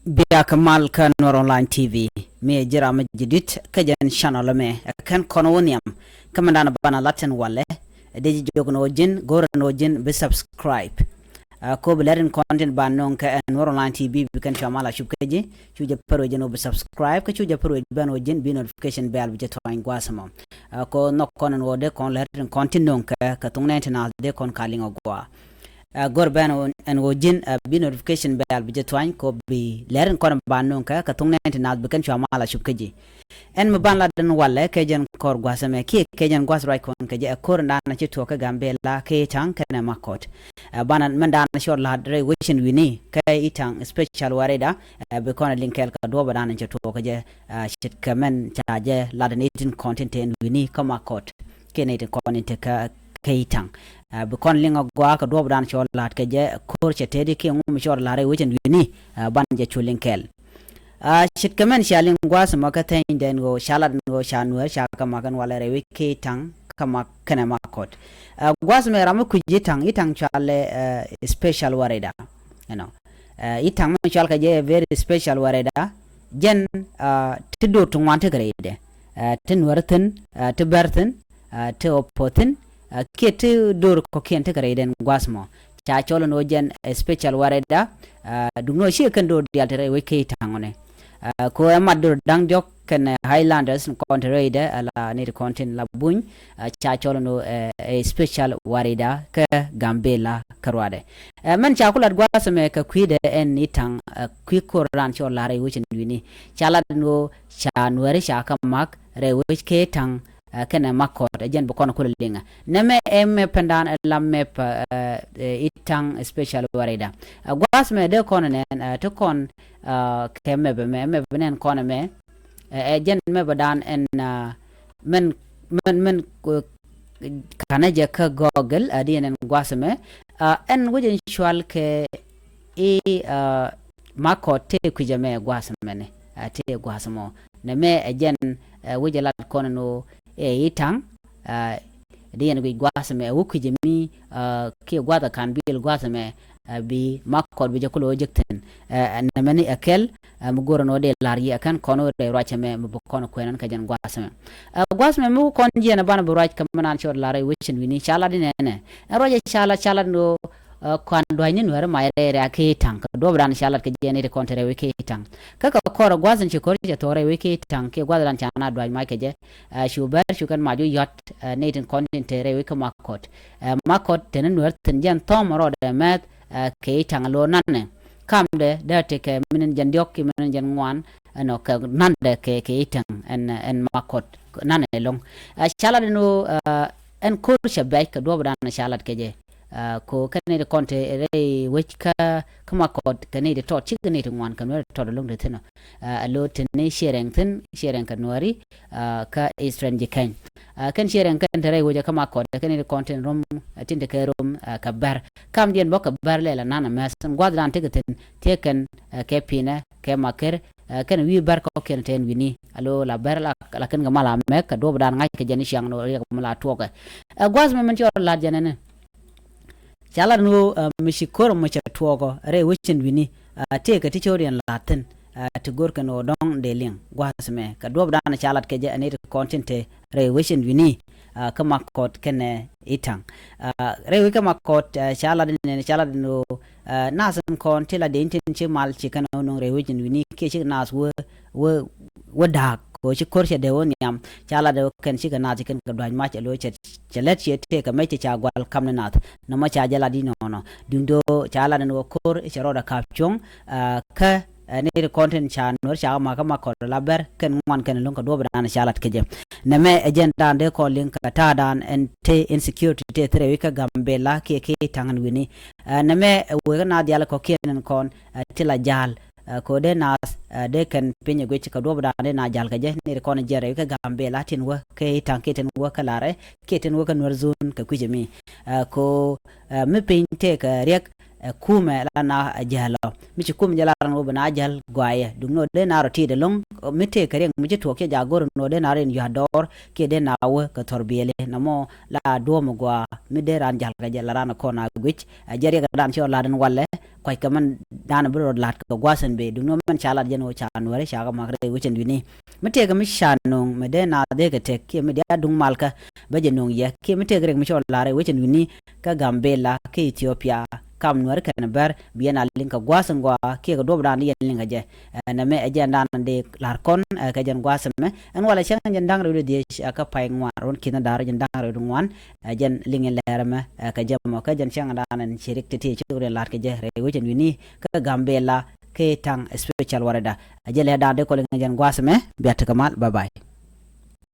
Biya kamal ka nuer online TV me jira ma jidit ka jan channel me kan kono woniam kamandana bana latin wale de jogno jin gorno jin be subscribe ko blaren content ban non ka nuer online TV bi kan chamala shubkeji chuje pero jeno be subscribe ka chuje pero ban jin bi notification bell bi to angwa sama ko nok kono wode kon laren content non ka tung na de kon kalingo gwa gorban en wojin bi notification bell bi jetwan ko bi leren kon banon ka tung na bi kan chama la shubkeji en mo ban la den wala ke jen kor gwasame ke jen gwas right kon ke je kor na na chito ka Gambella ke tang kana makot banan manda na shor la dre wishin wini ka itang special wareda be kon linkel ka do banan chito ka je shit kamen chaje la den 18 content en wini ka makot ke ne content ka keitang be kon linga gwa ka do bran chol lat ke je kor chetedi ke ngum chor lare wishin wini ban je chulinkel shit kamen shaling gwas maka tain den go shalad go shanuer shaka makan wala rewe ke tang kama kana makot gwas me ramu kujitang itang chale special wareda you know itang me chal ka je very special wareda jen tido tungwante grade tinwerten tiberten te opoten ke te dor ko kente grade gwas mo cha cholo no jen special wareda dungno shi kan do dialtere we ke tangone ko amadur dang jok ken highlanders contrade ala ni content la buñ cha cholo no special warida ka Gambella karwade man cha kulat gwasame ka kwide en itang kwi koran cho lare wuchin wini chala no cha nuere cha kamak re wuch ke tang kana makot jen bo kono kula linga neme pendan lamme itang special warida gwasme de kono nen to kon kemme be me benen kono me jen me badan en men kana je ka google adien gwasme en wujin shwal ke makot te kujame gwasme ne te gwasmo neme jen wujelat kono no itang dien wi gwasme wukujimi ke gwada kan bil gwasme bi makor bi jakulo jekten namani akel mugoro no de lari akan kono de rachame mu kono kwenan ka jan gwasme mu kon jena bana bu rach kamanan chor lari wishin wini chala dinene roje chala no kon doyni nuer mayre ke tang do bran chala ke jeni de kontere we ke tang kaka koro gwazan ci korje tore we ke tang ke gwadran chana doy ma ke je shubar shukan maju yot neten content tere we ka makot tenen nuer ten jan tom ro de met ke tang lo nanne kamde de te ke minen jan diok minen jan ngwan no ka nande ke tang en makot nanne long chala no en kursha bay ka do bran chala ke je ko kane de konte re wechka kama kod kane de tot chikane de ngwan kanwer tot long de tena alo tene shereng kanwari ka istran jikan kan shereng kan tere woja kama kod kane de konte rom tinde ke rom ka bar kam dien bok bar le la nana masan gwadran tegeten teken ke pina ke maker kan wi bar ko ken ten wini alo la bar la kan gamala mek ka do bran ngai ke jeni siang no ya mala toga gwazme man jor la janene chala no mishikoro macha tuogo re wichin wini te ka tichorian latin to gorka no dong de ling gwasme ka dob dana chalat ke je ani content re wichin wini kama kot kene itang re wi kama kot chala no nasan kon tela de intin che mal chikan no re wichin wini ke chi nas wo dak ko chi korche de won yam chala de ken chi kana chikan ka dwan ma chelo chelet che te ka meche cha gwal kamne nat na ma cha jala di no dundo chala no kor e chero da kapchong ka ne content cha no cha ma ka ma ko la ber ken ngwan ken lon ka do bran chalat ke je na me agenda de ko link ka ta dan en te insecurity te tre ka Gambella ke tangan wini na me we na diala ko ken kon tila jal ko de nas de kan pinye go ci ka do bada de na jal ka je ne ko na jere ka Gambella tin wa ke tanke tin wa kalare ke tin wa kan warzun ka kujemi ko me pinte ka rek kume la na jalo mi ci kum jala no bana jal gwaye dum no de na roti de long mi te kare mi ci to ke jagor no de na ren yador ke de na wa ka torbele na mo la do mo gwa mi de ran jal ka jala ran ko na gwich jere ga dan ci la den walle koy kaman dana bro lat ko gwasan be dum no man chala jeno cha nuer shaga magre wuchen wini mete ga mi shanong me de na de ga tek ke me de dung malka ba jenong ye ke mete ga mi chol lare wuchen wini ka Gambella ke Ethiopia kam nuer kan bar biena linka gwasan gwa ke ga dobra ni linga je na me agenda nan de lar kon ka jan gwasam me an wala chen jan dang ro de ka pay ngwa ron kina dar jan dang ro ngwan jan lingin lerma ka jamo ka jan chen nan chirik te chure lar ke je re wuchen wini ka Gambella ke tang special warada ajele da de ko jan gwasam me biata kamal bye bye